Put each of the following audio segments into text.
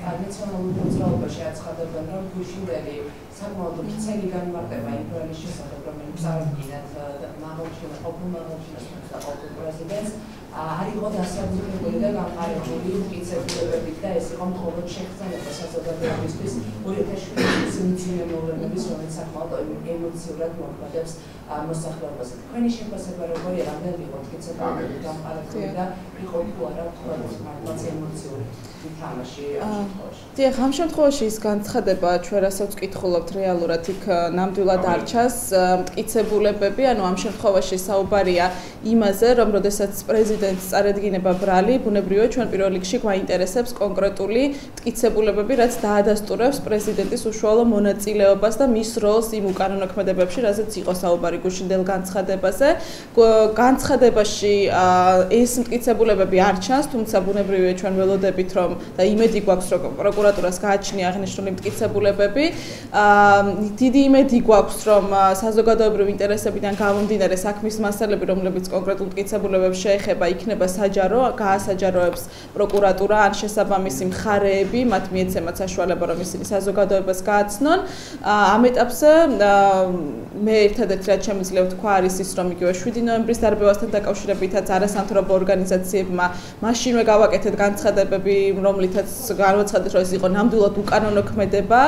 ნაციონალურ მოძრაობაში აცხადებენ, რომ გუშინდელი საკმაოდ მცირე განმარტება იმ პროექტის შესახებ, რომელიც წარადგინათ მაღალჩინოს, ყოფილ მაღალჩინოს და ყოფილ პრეზიდენტს, არ იყო დასაბუთებული და გამყარებული მტკიცებულებებით და ეს იყო მხოლოდ შეხსენება საზოგადოებისთვის 2007 წლის მძიმე მოვლენების, რომელიც საკმაოდ ემოციურად მოქმედებს მოსახლეობაზე. თქვენი შეფასება როგორია, რამდენი იყო მტკიცებულებები გამყარებული და იყო თუ არა მართლაც ემოციური თამაში ამ შემთხვევაში? დიახ, ამ შემთხვევაში ის განცხადება, ჩვენ რასაც ვკითხულობთ, რეალურად იქ ნამდვილად არ ჩანს მტკიცებულებები, ანუ ამ შემთხვევაში საუბარია იმაზე, რომ როდესაც პრეზიდენტს წარედგინება ბრალი, ბუნებრივია ჩვენ პირველ რიგში გვაინტერესებს კონკრეტული მტკიცებულებები, რაც დაადასტურებს პრეზიდენტის უშუალო მონაწილეობას და მის როლს იმ უკანონო ქმედებებში, რასაც იყო საუბარი გუშინდელ განცხადებაზე. განცხადებაში ეს მტკიცებულებები არ ჩანს, თუმცა ბუნებრივია ჩვენ ველოდებით, რომ და იმედი გვაქვს, რომ პროკურატურას გააჩნია აღნიშნული მტკიცებულებები. დიდი იმედი გვაქვს, რომ საზოგადოებრივ ინტერესებიდან გამომდინარე საქმის მასალები, რომლებიც კონკრეტულ მტკიცებულებებს შეეხება, იქნება საჯარო, გაასაჯაროებს პროკურატურა ან შესაბამისი მხარეები, მათ მიეცემათ საშუალება, რომ ისინი საზოგადოებას გააცნონ. ამ ეტაპზე მე ერთადერთი რაც შემიძლია ვთქვა არის ის, რომ იგივე 7 ნოემბრის დარბევასთან დაკავშირებითაც არასამთავრობო ორგანიზაციებმა მაშინვე გავაკეთეთ განცხადებები, რომლითაც განაცხადეთ, რომ ეს იყო ნამდვილად უკანონო ქმედება,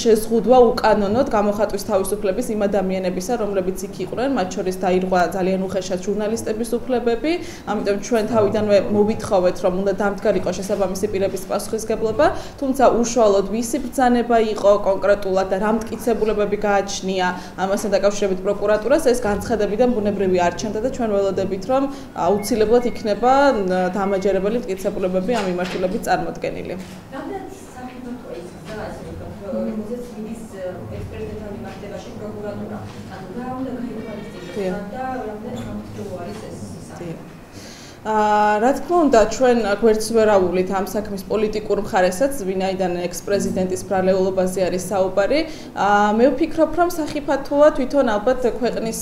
შეზღუდვა უკანონოდ გამოხატვის თავისუფლების იმ ადამიანებისა, რომლებიც იქ იყვნენ, მათ შორის დაირღვა ძალიან უხეშად ჟურნალისტების უფლებები, ამიტომ ჩვენ თავიდანვე მოვითხოვეთ, რომ უნდა დამდგარიყო შესაბამისი პირების პასუხისგებლობა, თუმცა უშუალოდ ვისი ბრძანება იყო კონკრეტულად და რა მტკიცებულებები გააჩნია ამასთან დაკავშირებით პროკურატურას, ეს განცხადებიდან ბუნებრივი არ ჩანდა და ჩვენ ველოდებით, რომ აუცილებლად იქნება დამაჯერებელი მტკიცებულებები ამ მიმართულებით წარმოდგენილი. რამდენად საფრთხეა ის და ასე ვთქვათ, რომელზეც მიდის ექსპერტებთან მიმართებაში პროკურატურა. ანუ რა უნდა გაითვალისწინოს და რამდენად სამართლო არის ეს საკითხი? რა თქმა უნდა, ჩვენ გვერდს ვერავულით ამ საქმის პოლიტიკურ მხარესაც, ვინაიდან ექს-პრეზიდენტის ბრალეულობაზე არის საუბარი. მე ვფიქრობ, რომ სახიფათოა თვითონ ალბათ ქვეყნის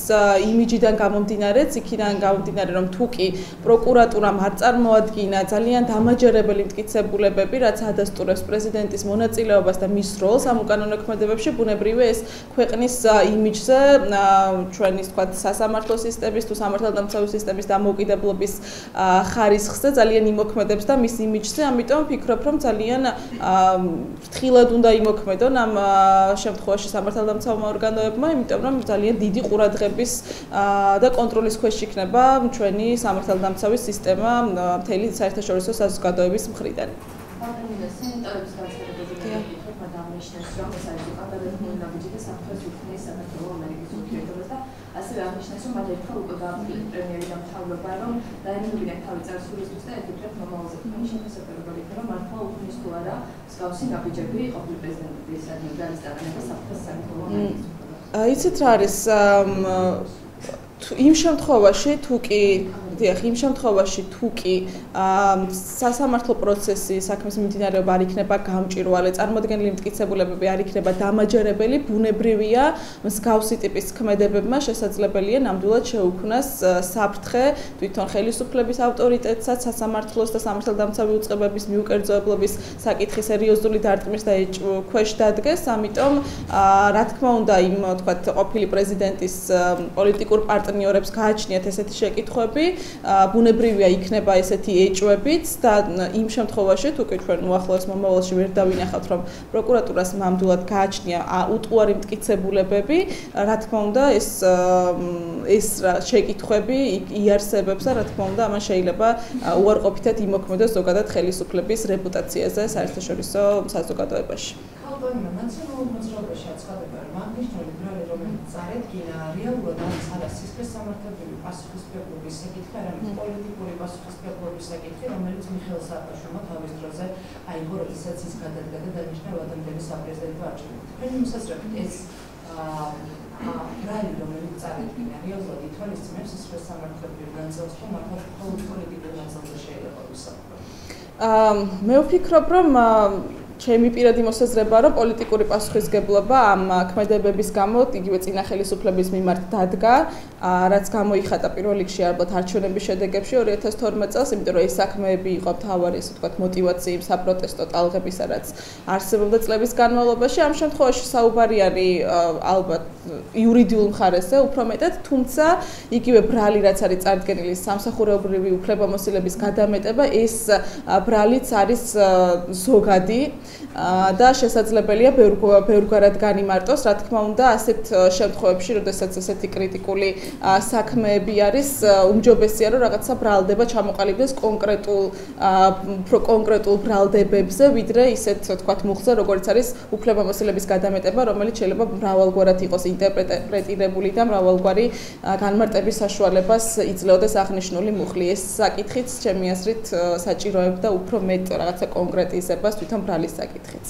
იმიჯიდან გამომდინარეც, იქიდან გამომდინარე, რომ თუ კი პროკურატურამ არ წარმოადგინა ძალიან დამაჯერებელი მტკიცებულებები, რაც ადასტურებს პრეზიდენტის მონაწილეობას და მის როლს ამ უკანონო ქმედებებში, ბუნებრივია ეს ქვეყნის იმიჯზე, ჩვენი თქვათ სასამართლო სისტემის თუ სამართალდამცავი სისტემის დამოუკიდებლობის ხარისხზე ძალიან იმოქმედებს და მის იმიჯზე, ამიტომ ვფიქრობ, რომ ძალიან ფრთხილად უნდა იმოქმედონ ამ შემთხვევაში სამართალდამცავმა ორგანოებმა, იმიტომ რომ ძალიან დიდი ყურადღების და კონტროლის ქვეშ იქნება ჩვენი სამართალდამცავი სისტემა მთელი საერთაშორისო საზოგადოების მხრიდან. სენატორების განცხადებაზე ვფიქრობ, აღნიშნეს, რომ ეს არის უკანონო ნაბიჯი და საფრთხეს უქმნის საქართველოს ამერიკის ურთიერთობას და ასევე აღნიშნეს, რომ მათ ერთხელ უკვე გააფრთხილეს პრემიერი და მთავრობა, რომ დაენებინათ თავი წარსულისთვის და ეთიკეთ მომავალზე. თქვენი შეფასება როგორია, რომ მართლა უქმნის თუ არა მსგავსი ნაბიჯები ყოფილი პრეზიდენტის ბრალის ტარება საფრთხეს საქართველოს ამერიკის ურთიერთობას? იცით რა არის იმ შემთხვევაში თუ კი სასამართლო პროცესი საქმის მიმდინარეობა არ იქნება გამჭვირვალე, წარმოდგენილი მტკიცებულებები არ იქნება დამაჯერებელი, ბუნებრივია მსგავსი ტიპის ქმედებებმა შესაძლებელია ნამდვილად შეუქმნას საფრთხე თვითონ ხელისუფლების ავტორიტეტსაც, სასამართლოს და სამართალდამცავი უწყებების მიუკერძოებლობის საკითხი სერიოზული დარტყმის და ქვეშ დადგეს, ამიტომ რა თქმა უნდა იმ თქვათ ყოფილი პრეზიდენტის პოლიტიკურ პარტნიორებს გააჩნიათ ესეთი შეკითხვები, ბუნებრივია იქნება ესეთი ეჭვებიც და იმ შემთხვევაში თუ კი ჩვენ უახლოეს მომავალში ვერ დავინახავთ, რომ პროკურატურას ნამდვილად გააჩნია უტყუარი მტკიცებულებები, რა თქმა უნდა ეს შეკითხვები იარსებებს და რა თქმა უნდა ამან შეიძლება უარყოფითად იმოქმედოს ზოგადად ხელისუფლების რეპუტაციაზე საერთაშორისო საზოგადოებაში. ნაციონალურ მოძრაობაში აცხადება, რომ აღნიშნული ბრალი, რომელიც წარედგინა, რეალურად არის არა სისხლის სამართლებრივი პასუხისმგებლობის საკითხი, არამედ პოლიტიკური პასუხისმგებლობის საკითხი, რომელიც მიხეილ სააკაშვილმა თავის დროზე აიღო, როდესაც ის გადადგა და დანიშნა ლადამდელი საპრეზიდენტო არჩევნებში. თქვენი მოსაზრებით ეს ბრალი, რომელიც წარედგინა, რეალურად ითვალისწინებს სისხლის სამართლებრივ განცდას, თუ მართლა მხოლოდ პოლიტიკურ განცდაზე შეიძლება ვისაუბროთ? მე ვფიქრობ, რომ ჩემი პირადი მოსაზრება რომ პოლიტიკური პასუხისგებლობა ამ ქმედებების გამო იგივე წინა ხელისუფლების მიმართ დადგა, რაც გამოიხატა პირველ რიგში ალბათ არჩევნების შედეგებში 2012 წელს, იმიტომ რომ ეს საქმეები იყო მთავარი, ასე ვთქვათ, мотиваციი საპროტესტო ტალღებისა, რაც არსებობდა წლების განმავლობაში. ამ შემთხვევაში საუბარი არის ალბათ იურიდიულ მხარეზე უფრო მეტად, თუმცა იგივე ბრალი, რაც არის წარდგენილი სამსახურეობრივი უფლებამოსილების გადამეტება, ეს ბრალიც არის ზოგადი და შესაძლებელია ბევრგვარად განიმარტოს, რა თქმა უნდა, ასეთ შემთხვევებში, როდესაც ესეთი კრიტიკული საქმეები არის, უმჯობესია, რომ რაღაცა ბრალდება ჩამოყალიბდეს კონკრეტულ ბრალდებებზე, ვიდრე ისეთ, თქვათ, მუხზე, როგორც არის უფლებამოსილების გადამეტება, რომელიც შეიძლება მრავალგვარად იყოს ინტერპრეტირებული და მრავალგვარი განმარტების საშუალებას იძლეოდეს აღნიშნული მუხლი. ეს საკითხიც, ჩემი აზრით, საჭიროებდა უფრო მეტ რაღაცა კონკრეტიზებას თვითონ ბრალის საკითხიც.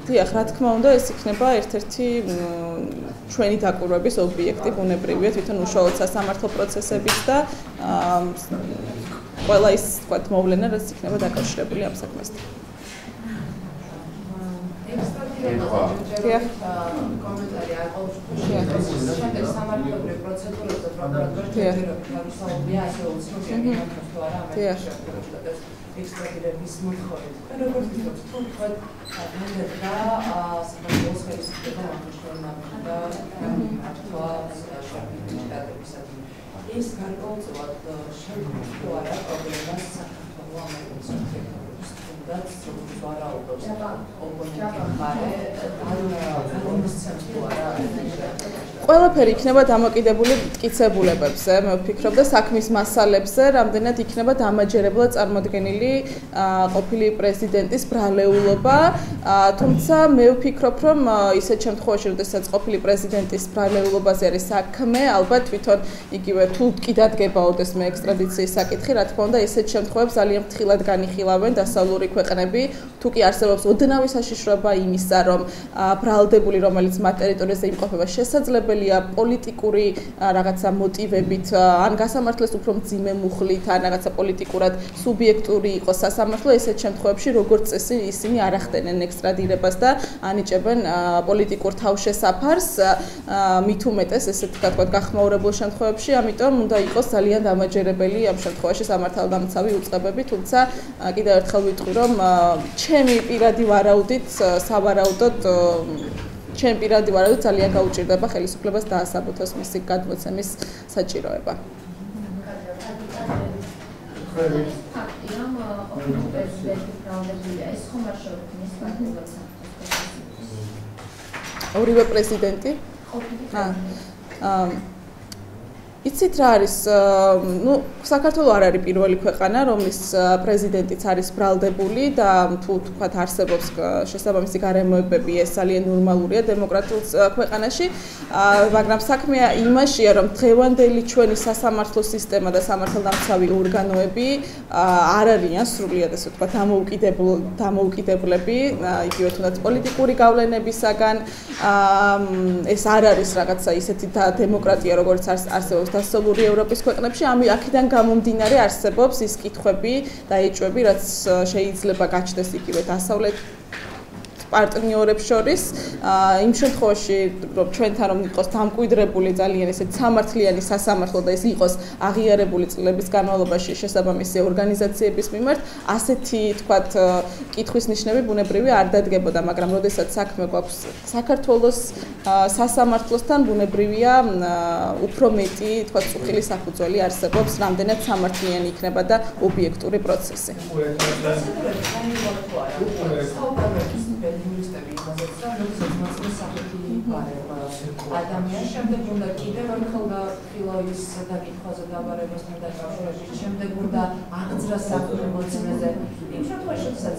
დიახ, რა თქმა უნდა, ეს იქნება ერთ-ერთი ჩვენი დაკვირვების ობიექტი, ბუნებრივია, თვითონ უშუალოდ სასამართლო პროცესების და ყველა ის, თქვათ, მოვლენა, რაც იქნება დაკავშირებული ამ საქმესთან. დიახ. კომენტარი არ ყავს. შემდეგ სამართლებრივ პროცედურებზე პროკურატურა თავისუფლია ასე უცნობია თუ არა ამერიკის ექსტრადირების მოთხოვნით. როგორც ვთქვით, თუ თქვა და საქართველოს ხელისუფლება აღნიშნულა და აქტუა შეტაკებისადმი. ეს გარკვეულწილად შეგვიძლია თუ არა პრობლემას საქართველოს ამერიკის შეერთებულ შტატებს როგორც ვარაუდობს ოპონენტი მხარე თუ არა ყველაფერი იქნება დამოკიდებული მტკიცებულებებზე, მე ვფიქრობ და საქმის მასალებზე, რამდენად იქნება დამაჯერებლად წარმოდგენილი ყოფილი პრეზიდენტის ბრალეულობა, თუმცა მე ვფიქრობ, რომ ისეთ შემთხვევაში, როდესაც ყოფილი პრეზიდენტის ბრალეულობაზე არის საქმე, ალბათ თვითონ იგივე თუ კი დადგებაოდეს მე ექსტრადიციის საკითხი, რა თქმა უნდა, ესეთ შემთხვევებს ძალიან ფრთხილად განიხილავენ დასავლური ქვეყნები, თუ კი არსებობს ოდნავი საშიშროება იმისა, რომ ბრალდებული, რომელიც მათ ტერიტორიაზე იმყოფება, შესაძლებელია პოლიტიკური რაღაცა მოტივებით, ან გასამართლეს უფრო მძიმე მუხლით, ან რაღაცა პოლიტიკურად სუბიექტური იყოს სასამართლო, ესეთ შემთხვევებში როგორც წესი ისინი არ ახდენენ ექსტრადირებას და ანიჭებენ პოლიტიკურ თავშესაფარს, მით უმეტეს ესეთ თქვათ გახმაურებულ შემთხვევებში, ამიტომ უნდა იყოს ძალიან დამაჯერებელი ამ შემთხვევაში სამართალდამცავი უწყებები, თუმცა კიდევ ერთხელ ვიტყვი, რომ ჩემი პირადი ვარაუდით, სავარაუდოდ ჩემ პირადი ვარაუდით ძალიან გაუჭირდება ხელისუფლებას დაასაბუთოს მისი გადმოცემის საჭიროება. ორივე პრეზიდენტი? იცით რა არის, საქართველო არ არის პირველი ქვეყანა, რომლის პრეზიდენტიც არის ბრალდებული და თუ თქვათ არსებობს შესაბამისი გარემოებები, ეს ძალიან ნორმალურია დემოკრატიულ ქვეყანაში, მაგრამ საქმეა იმაშია, რომ დღევანდელი ჩვენი სასამართლო სისტემა და სამართალდამცავი ორგანოები არ არიან სრულიად ასე ვთქვათ დამოუკიდებლები, იგივე თუნდაც პოლიტიკური გავლენებისაგან, ეს არ არის რაღაცა ისეთი დემოკრატია, როგორც არსებობს დასავლური ევროპის ქვეყნებში, აქედან გამომდინარე არსებობს ის კითხვები და ეჭვები, რაც შეიძლება გაჩნდეს იგივე დასავლეთ პარტნიორებს შორის, იმ შემთხვევაში, რომ ჩვენთან რომ იყოს დამკვიდრებული ძალიან ესეთ სამართლიანი სასამართლო და ეს იყოს აღიარებული წლების განმავლობაში შესაბამისი ორგანიზაციების მიმართ, ასეთი, თქვათ, კითხვის ნიშნები ბუნებრივი არ დადგებოდა, მაგრამ როდესაც საქმე გვაქვს საქართველოს სასამართლოსთან, ბუნებრივია უფრო მეტი, თქვათ, წუხილი საფუძველი არსებობს, რამდენად სამართლიანი იქნება და ობიექტური პროცესი. იურისტები იმასაც და როდესაც მოწმის საფრთხე ადამიანს შემდეგ უნდა კიდევ ერთხელ ფილოის დაკითხვაზე დაბარებასთან დაკავშირებით, შემდეგ უნდა აღძრა საქმე მოწმეზე. იმ შემთხვევაში, როდესაც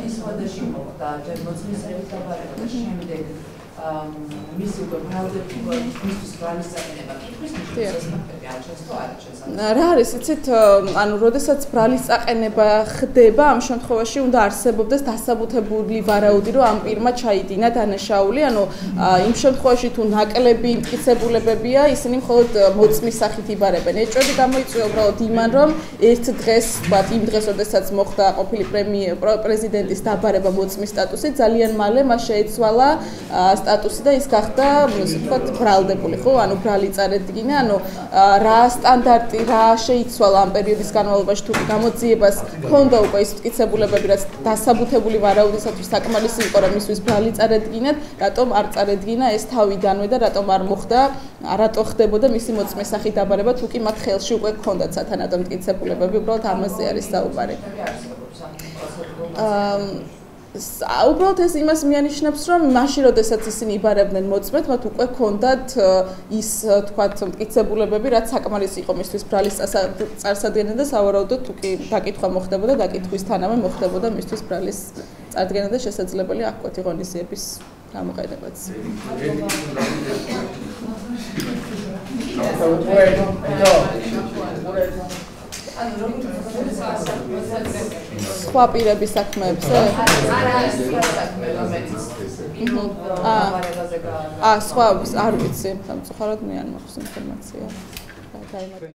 ის ვადაში მოხდა, ჯერ მოწმის დაბარება და შემდეგ მისი უკვე ბრალდებული მისთვის ბრალის წაგება კითხვის ნიშნებს არჩევს თუ არ არჩევს? რა არის, იცით, ანუ როდესაც ბრალის წაყენება ხდება, ამ შემთხვევაში უნდა არსებობდეს დასაბუთებული ვარაუდი, რომ ამ პირმა ჩაიდინა დანაშაული, ანუ იმ შემთხვევაში თუ ნაკლები მტკიცებულებებია, ისინი მხოლოდ მოწმის სახით იბარებენ. ეჭვები გამოიწვია უბრალოდ იმან, რომ ერთ დღეს, ვთქვათ, იმ დღეს, როდესაც მოხდა ყოფილი პრეზიდენტის დაბარება მოწმის სტატუსით, ძალიან მალე მას შეეცვალა სტატუსი და ის გახდა, ასე ვთქვათ, ბრალდებული, ხო? ანუ ბრალი წარედგინა, ანუ რა სტანდარტი, რა შეიცვალა ამ პერიოდის განმავლობაში, თუ გამოძიებას ჰქონდა უკვე ის მტკიცებულებები, რაც დასაბუთებული ვარაუდისათვის საკმარისი იყო, რომ მისთვის ბრალი წარედგინათ, რატომ არ წარედგინა ეს თავიდანვე და რატომ არ მოხდა, რატო ხდებოდა მისი მოწმის სახით დაბარება, თუ კი მათ ხელში უკვე ჰქონდათ სათანადო მტკიცებულებები, უბრალოდ ამაზე არის საუბარი. უბრალოდ ეს იმას მიანიშნებს, რომ მაშინ, როდესაც ისინი იბარებდნენ მოწმეთ, მათ უკვე ჰქონდათ ის, თქვათ, მტკიცებულებები, რაც საკმარისი იყო მისთვის ბრალის წარსადგენად და სავარაუდოდ თუ კი დაკითხვა მოხდებოდა, დაკითხვისთანავე მოხდებოდა მისთვის ბრალის წარდგენა და შესაძლებელი აღკვეთი ღონისძიების გამოყენებაც. სხვა პირების საქმეებზე? სხვა არ ვიცი, სამწუხაროდ მე არ მაქვს ინფორმაცია.